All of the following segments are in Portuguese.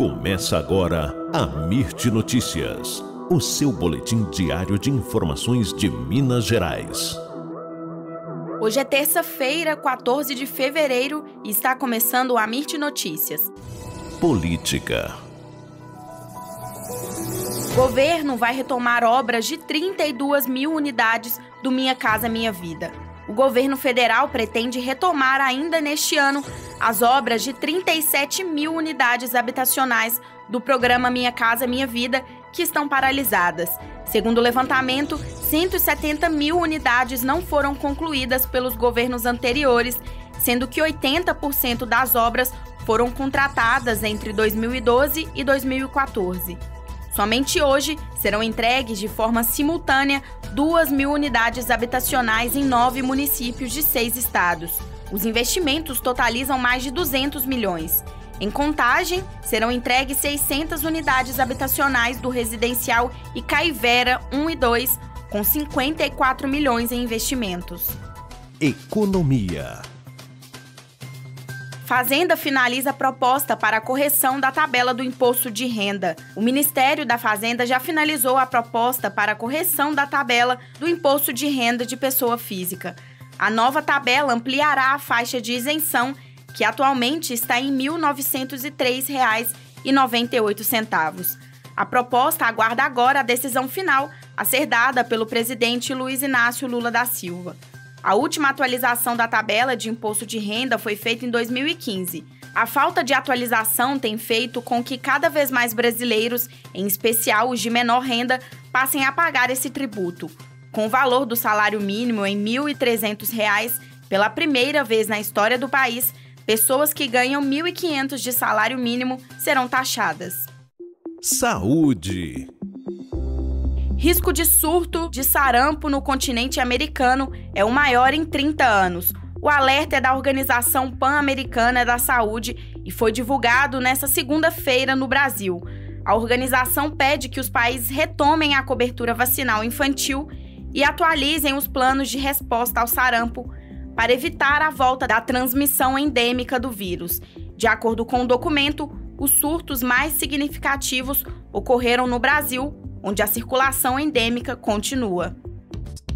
Começa agora a Mirte Notícias, o seu boletim diário de informações de Minas Gerais. Hoje é terça-feira, 14 de fevereiro, e está começando a Mirte Notícias. Política. Governo vai retomar obras de 32 mil unidades do Minha Casa Minha Vida. O governo federal pretende retomar ainda neste ano as obras de 37 mil unidades habitacionais do programa Minha Casa Minha Vida, que estão paralisadas. Segundo o levantamento, 170 mil unidades não foram concluídas pelos governos anteriores, sendo que 80% das obras foram contratadas entre 2012 e 2014. Somente hoje serão entregues de forma simultânea 2 mil unidades habitacionais em 9 municípios de 6 estados. Os investimentos totalizam mais de 200 milhões. Em Contagem, serão entregues 600 unidades habitacionais do residencial Icaivera 1 e 2, com 54 milhões em investimentos. Economia. Fazenda finaliza a proposta para a correção da tabela do imposto de renda. O Ministério da Fazenda já finalizou a proposta para a correção da tabela do imposto de renda de pessoa física. A nova tabela ampliará a faixa de isenção, que atualmente está em R$ 1.903,98. A proposta aguarda agora a decisão final a ser dada pelo presidente Luiz Inácio Lula da Silva. A última atualização da tabela de imposto de renda foi feita em 2015. A falta de atualização tem feito com que cada vez mais brasileiros, em especial os de menor renda, passem a pagar esse tributo. Com o valor do salário mínimo em R$ 1.300, pela primeira vez na história do país, pessoas que ganham R$ 1.500 de salário mínimo serão taxadas. Saúde. Risco de surto de sarampo no continente americano é o maior em 30 anos. O alerta é da Organização Pan-Americana da Saúde e foi divulgado nesta segunda-feira no Brasil. A organização pede que os países retomem a cobertura vacinal infantil e atualizem os planos de resposta ao sarampo para evitar a volta da transmissão endêmica do vírus. De acordo com o documento, os surtos mais significativos ocorreram no Brasil, onde a circulação endêmica continua.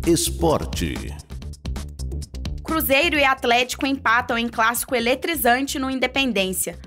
Esporte. Cruzeiro e Atlético empatam em clássico eletrizante no Independência.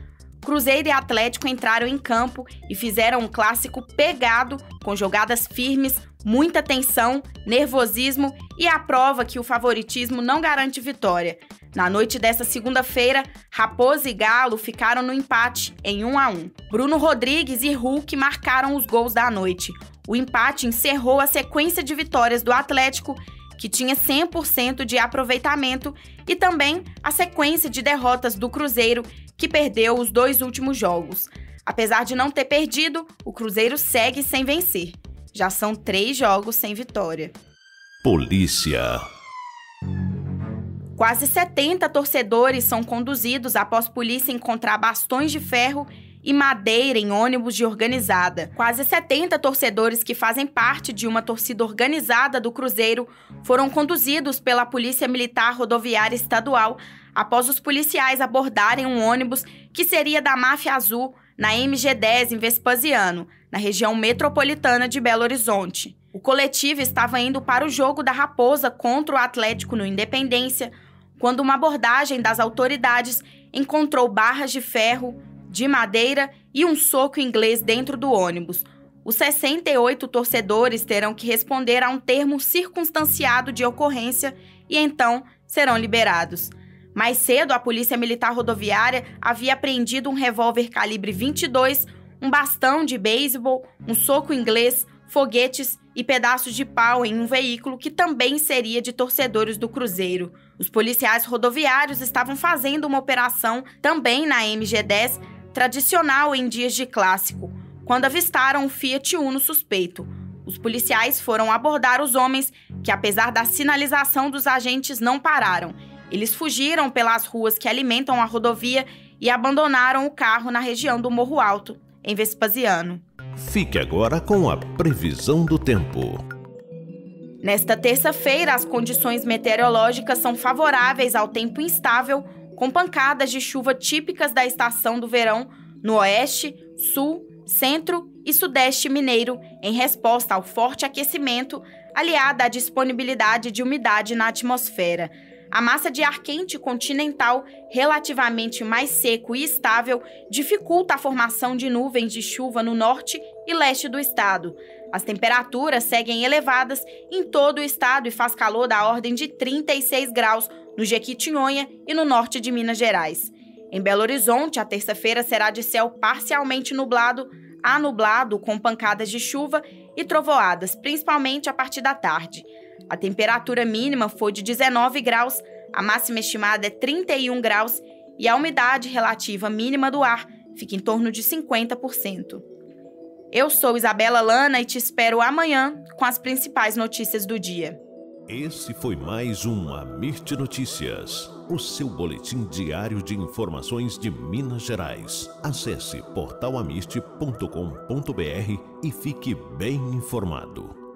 Cruzeiro e Atlético entraram em campo e fizeram um clássico pegado, com jogadas firmes, muita tensão, nervosismo e a prova que o favoritismo não garante vitória. Na noite desta segunda-feira, Raposa e Galo ficaram no empate em 1-1. Bruno Rodrigues e Hulk marcaram os gols da noite. O empate encerrou a sequência de vitórias do Atlético, que tinha 100% de aproveitamento, e também a sequência de derrotas do Cruzeiro, que perdeu os 2 últimos jogos. Apesar de não ter perdido, o Cruzeiro segue sem vencer. Já são 3 jogos sem vitória. Polícia. Quase 70 torcedores são conduzidos após polícia encontrar bastões de ferro e madeira em ônibus de organizada. Quase 70 torcedores que fazem parte de uma torcida organizada do Cruzeiro foram conduzidos pela Polícia Militar Rodoviária Estadual após os policiais abordarem um ônibus que seria da Máfia Azul na MG10 em Vespasiano, na região metropolitana de Belo Horizonte. O coletivo estava indo para o jogo da Raposa contra o Atlético no Independência, quando uma abordagem das autoridades encontrou barras de ferro, de madeira e um soco inglês dentro do ônibus. Os 68 torcedores terão que responder a um termo circunstanciado de ocorrência e então serão liberados. Mais cedo, a Polícia Militar Rodoviária havia apreendido um revólver calibre 22, um bastão de beisebol, um soco inglês, foguetes e pedaços de pau em um veículo que também seria de torcedores do Cruzeiro. Os policiais rodoviários estavam fazendo uma operação também na MG10, tradicional em dias de clássico, quando avistaram um Fiat Uno suspeito. Os policiais foram abordar os homens que, apesar da sinalização dos agentes, não pararam. Eles fugiram pelas ruas que alimentam a rodovia e abandonaram o carro na região do Morro Alto, em Vespasiano. Fique agora com a previsão do tempo. Nesta terça-feira, as condições meteorológicas são favoráveis ao tempo instável, com pancadas de chuva típicas da estação do verão no oeste, sul, centro e sudeste mineiro, em resposta ao forte aquecimento, aliada à disponibilidade de umidade na atmosfera. A massa de ar quente continental, relativamente mais seco e estável, dificulta a formação de nuvens de chuva no norte e leste do estado. As temperaturas seguem elevadas em todo o estado e faz calor da ordem de 36 graus no Jequitinhonha e no norte de Minas Gerais. Em Belo Horizonte, a terça-feira será de céu parcialmente nublado a nublado, com pancadas de chuva e trovoadas, principalmente a partir da tarde. A temperatura mínima foi de 19 graus, a máxima estimada é 31 graus e a umidade relativa mínima do ar fica em torno de 50%. Eu sou Isabela Lana e te espero amanhã com as principais notícias do dia. Esse foi mais um Amirte Notícias, o seu boletim diário de informações de Minas Gerais. Acesse portalamirte.com.br e fique bem informado.